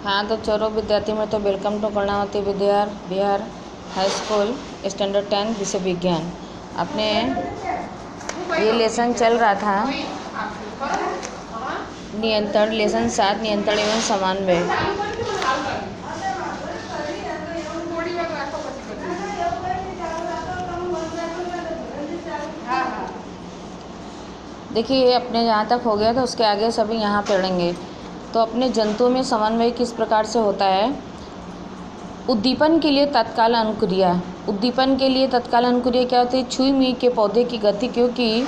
हाँ तो चलो विद्यार्थी में तो welcome to Karnavati Bihar high school standard 10 विषय विज्ञान। अपने ये लेसन चल रहा था नियंत्रण, लेसन 7 नियंत्रण एवं समन्वय। देखिए अपने जहाँ तक हो गया तो उसके आगे सभी यहाँ पढ़ेंगे। तो अपने जंतुओं में समन्वय किस प्रकार से होता है। उद्दीपन के लिए तत्काल अनुक्रिया। उद्दीपन के लिए तत्काल अनुक्रिया क्या होती है। छुई मुई के पौधे की गति, क्योंकि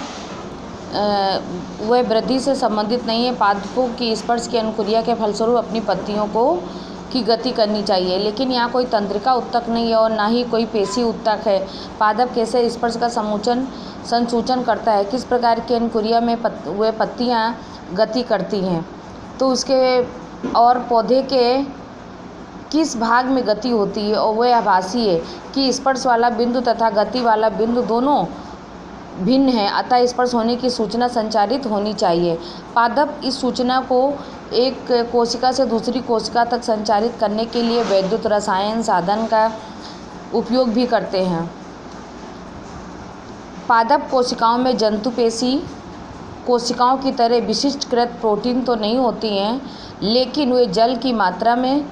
वह वृद्धि से संबंधित नहीं है, पादपों की स्पर्श की अनुक्रिया के फलस्वरूप अपनी पत्तियों को की गति करनी चाहिए। लेकिन यहाँ कोई तंत्रिका उत्तक नहीं है और ना ही कोई पेशी उत्तक है। पादप कैसे स्पर्श का संसूचन करता है, किस प्रकार की अनुक्रिया में वे पत्तियाँ गति करती हैं, तो उसके और पौधे के किस भाग में गति होती है और वह आभासी है कि स्पर्श वाला बिंदु तथा गति वाला बिंदु दोनों भिन्न है, अतः स्पर्श होने की सूचना संचारित होनी चाहिए। पादप इस सूचना को एक कोशिका से दूसरी कोशिका तक संचारित करने के लिए वैद्युत रसायन साधन का उपयोग भी करते हैं। पादप कोशिकाओं में जंतु पेशी कोशिकाओं की तरह विशिष्टकृत प्रोटीन तो नहीं होती हैं, लेकिन वे जल की मात्रा में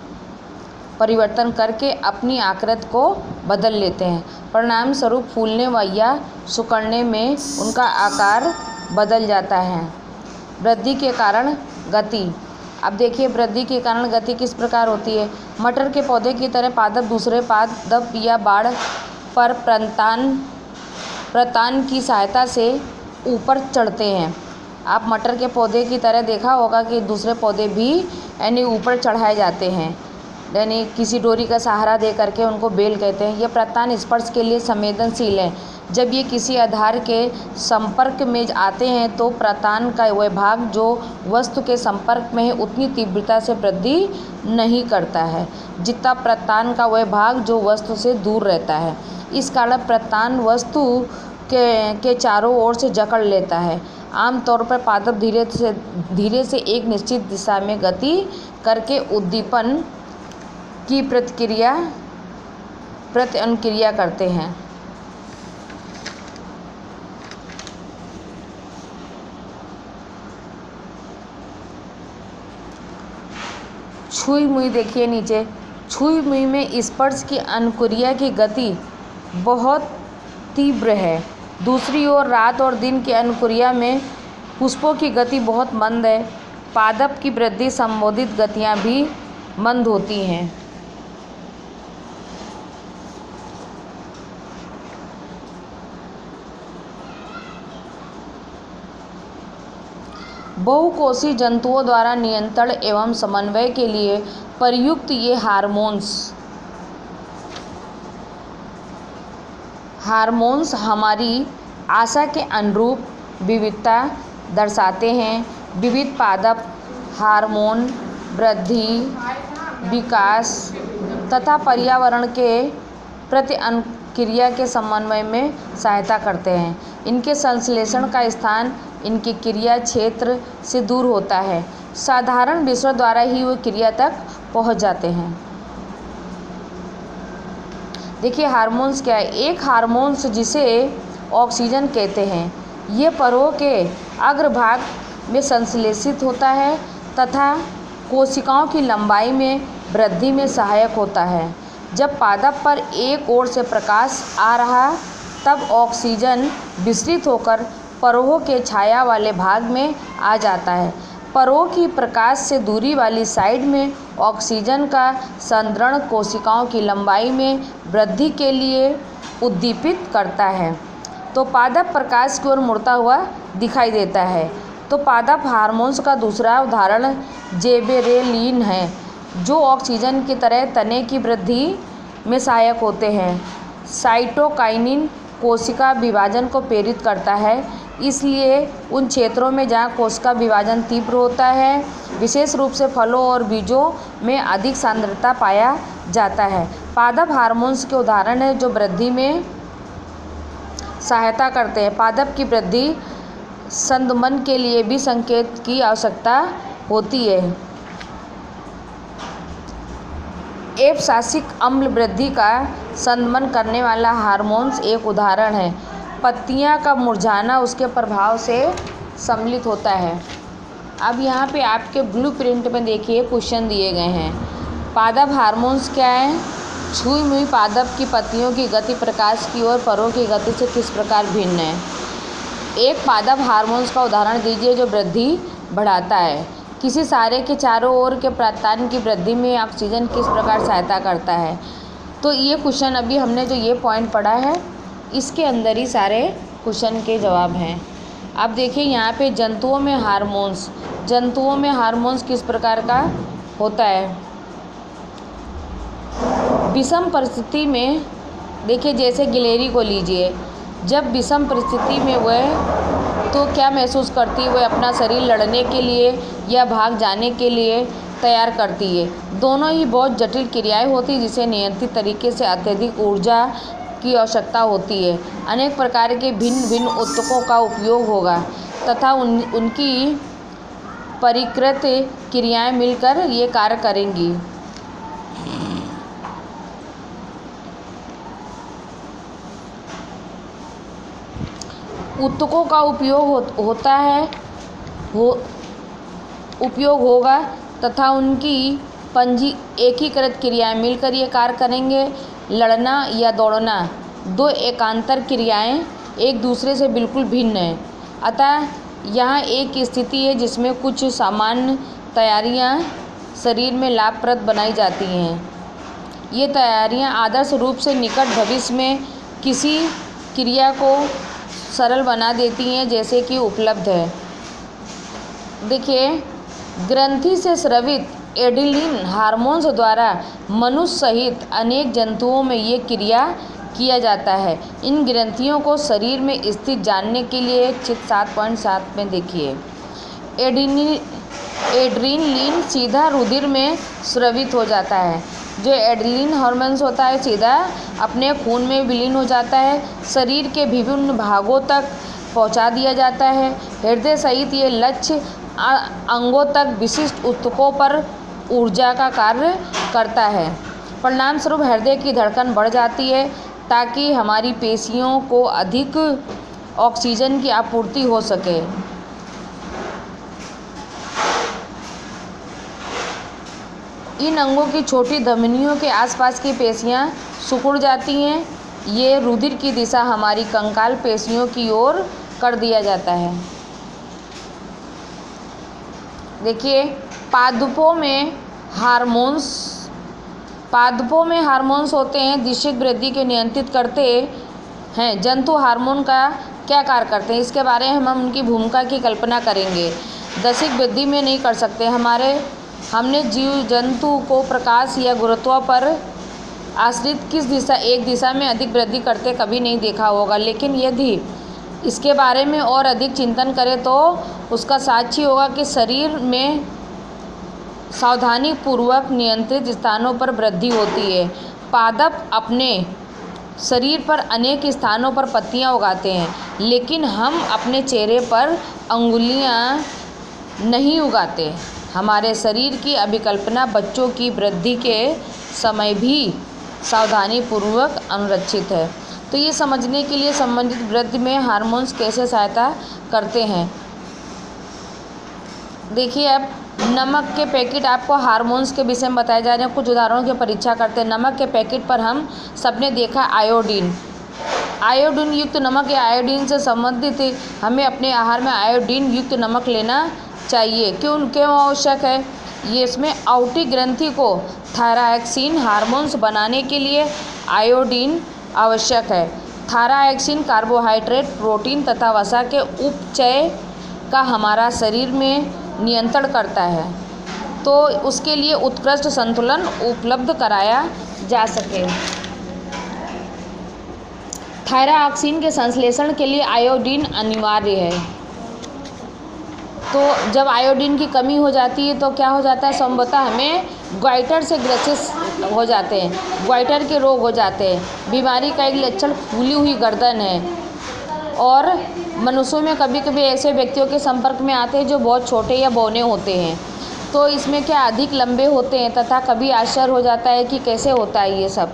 परिवर्तन करके अपनी आकृति को बदल लेते हैं। परिणाम स्वरूप फूलने व या सिकुड़ने में उनका आकार बदल जाता है। वृद्धि के कारण गति। अब देखिए वृद्धि के कारण गति किस प्रकार होती है। मटर के पौधे की तरह पादप दूसरे पादप या बाड़ पर प्रतान की सहायता से ऊपर चढ़ते हैं। आप मटर के पौधे की तरह देखा होगा कि दूसरे पौधे भी यानी ऊपर चढ़ाए जाते हैं, यानी किसी डोरी का सहारा दे करके उनको बेल कहते हैं। ये प्रतान स्पर्श के लिए संवेदनशील है। जब ये किसी आधार के संपर्क में आते हैं तो प्रतान का वह भाग जो वस्तु के संपर्क में है उतनी तीव्रता से वृद्धि नहीं करता है जितना प्रतान का वह भाग जो वस्तु से दूर रहता है। इस कारण प्रतान वस्तु के चारों ओर से जकड़ लेता है। आमतौर पर पादप धीरे से एक निश्चित दिशा में गति करके उद्दीपन की प्रत्यनुक्रिया करते हैं। छुई मुई देखिए नीचे, छुई मुई में स्पर्श की अनुक्रिया की गति बहुत तीव्र है। दूसरी ओर रात और दिन की अनुक्रिया में पुष्पों की गति बहुत मंद है। पादप की वृद्धि संबंधित गतियाँ भी मंद होती हैं। बहुकोषीय जंतुओं द्वारा नियंत्रण एवं समन्वय के लिए प्रयुक्त ये हार्मोन्स हमारी आशा के अनुरूप विविधता दर्शाते हैं। विविध पादप हार्मोन वृद्धि, विकास तथा पर्यावरण के प्रति अनुक्रिया के समन्वय में सहायता करते हैं। इनके संश्लेषण का स्थान इनकी क्रिया क्षेत्र से दूर होता है। साधारण विषयों द्वारा ही वो क्रिया तक पहुंच जाते हैं। देखिए हार्मोन्स क्या है। एक हार्मोन्स जिसे ऑक्सीजन कहते हैं, ये परों के अग्रभाग में संश्लेषित होता है तथा कोशिकाओं की लंबाई में वृद्धि में सहायक होता है। जब पादप पर एक ओर से प्रकाश आ रहा तब ऑक्सीजन विसरित होकर परों के छाया वाले भाग में आ जाता है। परों की प्रकाश से दूरी वाली साइड में ऑक्सीजन का संचरण कोशिकाओं की लंबाई में वृद्धि के लिए उद्दीपित करता है, तो पादप प्रकाश की ओर मुड़ता हुआ दिखाई देता है। तो पादप हार्मोन्स का दूसरा उदाहरण जिबेरेलिन है, जो ऑक्सीजन की तरह तने की वृद्धि में सहायक होते हैं। साइटोकाइनिन कोशिका विभाजन को प्रेरित करता है, इसलिए उन क्षेत्रों में जहाँ कोशिका विभाजन तीव्र होता है, विशेष रूप से फलों और बीजों में अधिक सांद्रता पाया जाता है। पादप हार्मोन्स के उदाहरण हैं जो वृद्धि में सहायता करते हैं। पादप की वृद्धि संदमन के लिए भी संकेत की आवश्यकता होती है। एब्सिसिक अम्ल वृद्धि का शमन करने वाला हार्मोन्स एक उदाहरण है। पत्तियां का मुरझाना उसके प्रभाव से सम्मिलित होता है। अब यहाँ पे आपके ब्लूप्रिंट में देखिए क्वेश्चन दिए गए हैं। पादप हार्मोन्स क्या है? छुई मुई पादप की पत्तियों की गति प्रकाश की ओर परों की गति से किस प्रकार भिन्न है? एक पादप हार्मोन्स का उदाहरण दीजिए जो वृद्धि बढ़ाता है। किसी सारे के चारों ओर के प्रतान की वृद्धि में ऑक्सीजन किस प्रकार सहायता करता है? तो ये क्वेश्चन अभी हमने जो ये पॉइंट पढ़ा है इसके अंदर ही सारे क्वेश्चन के जवाब हैं। अब देखिए यहाँ पे जंतुओं में हार्मोन्स किस प्रकार का होता है? विषम परिस्थिति में देखिए, जैसे गिलहरी को लीजिए, जब विषम परिस्थिति में वह तो क्या महसूस करती है? वह अपना शरीर लड़ने के लिए या भाग जाने के लिए तैयार करती है। दोनों ही बहुत जटिल क्रियाएं होती हैं जिसे नियंत्रित तरीके से अत्यधिक ऊर्जा की आवश्यकता होती है। अनेक प्रकार के भिन्न भिन्न ऊतकों का उपयोग होगा तथा उनकी परिकृत क्रियाएं मिलकर ये कार्य करेंगी। ऊतकों का उपयोग होगा तथा उनकी एकीकृत क्रियाएं मिलकर ये कार्य करेंगे। लड़ना या दौड़ना दो एकांतर क्रियाएं एक दूसरे से बिल्कुल भिन्न हैं। अतः यहाँ एक स्थिति है जिसमें कुछ सामान्य तैयारियाँ शरीर में लाभप्रद बनाई जाती हैं। ये तैयारियाँ आदर्श रूप से निकट भविष्य में किसी क्रिया को सरल बना देती हैं, जैसे कि उपलब्ध है। देखिए, ग्रंथि से स्रावित एड्रेनलिन हार्मोन्स द्वारा मनुष्य सहित अनेक जंतुओं में ये क्रिया किया जाता है। इन ग्रंथियों को शरीर में स्थित जानने के लिए चित्र 7.7 में देखिए। एड्रेनलिन सीधा रुधिर में स्रावित हो जाता है। जो एड्रेनलिन हार्मोन्स होता है सीधा अपने खून में विलीन हो जाता है, शरीर के विभिन्न भागों तक पहुंचा दिया जाता है। हृदय सहित ये लक्ष्य अंगों तक विशिष्ट ऊतकों पर ऊर्जा का कार्य करता है। परिणामस्वरूप हृदय की धड़कन बढ़ जाती है ताकि हमारी पेशियों को अधिक ऑक्सीजन की आपूर्ति हो सके। इन अंगों की छोटी धमनियों के आसपास की पेशियां सिकुड़ जाती हैं। ये रुधिर की दिशा हमारी कंकाल पेशियों की ओर कर दिया जाता है। देखिए, पादपों में हार्मोन्स होते हैं दिशिक वृद्धि को नियंत्रित करते हैं। जंतु हार्मोन का क्या कार्य करते हैं इसके बारे में हम उनकी भूमिका की कल्पना करेंगे। दशिक वृद्धि में नहीं कर सकते। हमने जीव जंतु को प्रकाश या गुरुत्व पर आश्रित एक दिशा में अधिक वृद्धि करते कभी नहीं देखा होगा, लेकिन यदि इसके बारे में और अधिक चिंतन करें तो उसका साक्षी होगा कि शरीर में सावधानीपूर्वक नियंत्रित स्थानों पर वृद्धि होती है। पादप अपने शरीर पर अनेक स्थानों पर पत्तियां उगाते हैं, लेकिन हम अपने चेहरे पर अंगुलियां नहीं उगाते। हमारे शरीर की अभिकल्पना बच्चों की वृद्धि के समय भी सावधानीपूर्वक अनुरक्षित है। तो ये समझने के लिए संबंधित वृद्धि में हार्मोन्स कैसे सहायता करते हैं। देखिए, अब नमक के पैकेट आपको हार्मोन्स के विषय में बताए जा रहे हैं। कुछ उदाहरणों की परीक्षा करते हैं। नमक के पैकेट पर हम सबने देखा आयोडीन युक्त नमक या आयोडीन से संबंधित हमें अपने आहार में आयोडीन युक्त नमक लेना चाहिए। क्यों आवश्यक है? ये इसमें आउटी ग्रंथि को थायरॉक्सिन हार्मोन्स बनाने के लिए आयोडीन आवश्यक है। थायरॉक्सिन कार्बोहाइड्रेट, प्रोटीन तथा वसा के उपचय का हमारा शरीर में नियंत्रण करता है, तो उसके लिए उत्कृष्ट संतुलन उपलब्ध कराया जा सके। थायरॉक्सिन के संश्लेषण के लिए आयोडीन अनिवार्य है। तो जब आयोडीन की कमी हो जाती है तो क्या हो जाता है? संभवतः हमें ग्वाइटर से ग्रसित हो जाते हैं, ग्वाइटर के रोग हो जाते हैं। बीमारी का एक लक्षण फूली हुई गर्दन है। और मनुष्यों में कभी कभी ऐसे व्यक्तियों के संपर्क में आते हैं जो बहुत छोटे या बौने होते हैं। तो इसमें क्या अधिक लंबे होते हैं तथा कभी आश्चर्य हो जाता है कि कैसे होता है ये सब।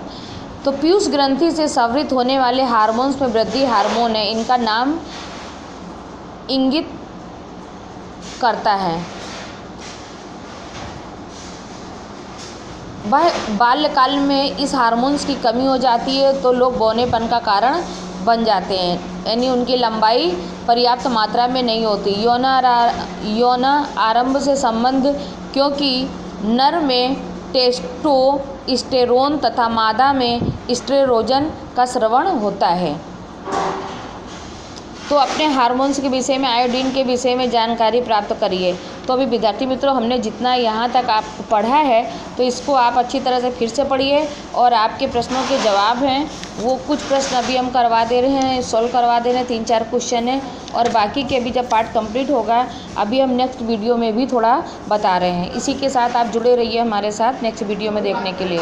तो पीयूष ग्रंथि से स्रावित होने वाले हार्मोन्स में वृद्धि हार्मोन है, इनका नाम इंगित करता है। वह बाल्यकाल में इस हार्मोन्स की कमी हो जाती है तो लोग बौनेपन का कारण बन जाते हैं, यानी उनकी लंबाई पर्याप्त मात्रा में नहीं होती। यौन आरंभ से संबंध, क्योंकि नर में टेस्टोस्टेरोन तथा मादा में एस्ट्रोजन का स्राव होता है। तो अपने हार्मोन्स के विषय में, आयोडीन के विषय में जानकारी प्राप्त करिए। तो अभी विद्यार्थी मित्रों, हमने जितना यहाँ तक आपको पढ़ा है तो इसको आप अच्छी तरह से फिर से पढ़िए और आपके प्रश्नों के जवाब हैं वो कुछ प्रश्न अभी हम करवा दे रहे हैं, सॉल्व करवा दे रहे हैं, 3-4 क्वेश्चन है और बाकी के भी जब पार्ट कंप्लीट होगा अभी हम नेक्स्ट वीडियो में भी थोड़ा बता रहे हैं। इसी के साथ आप जुड़े रहिए हमारे साथ नेक्स्ट वीडियो में देखने के लिए।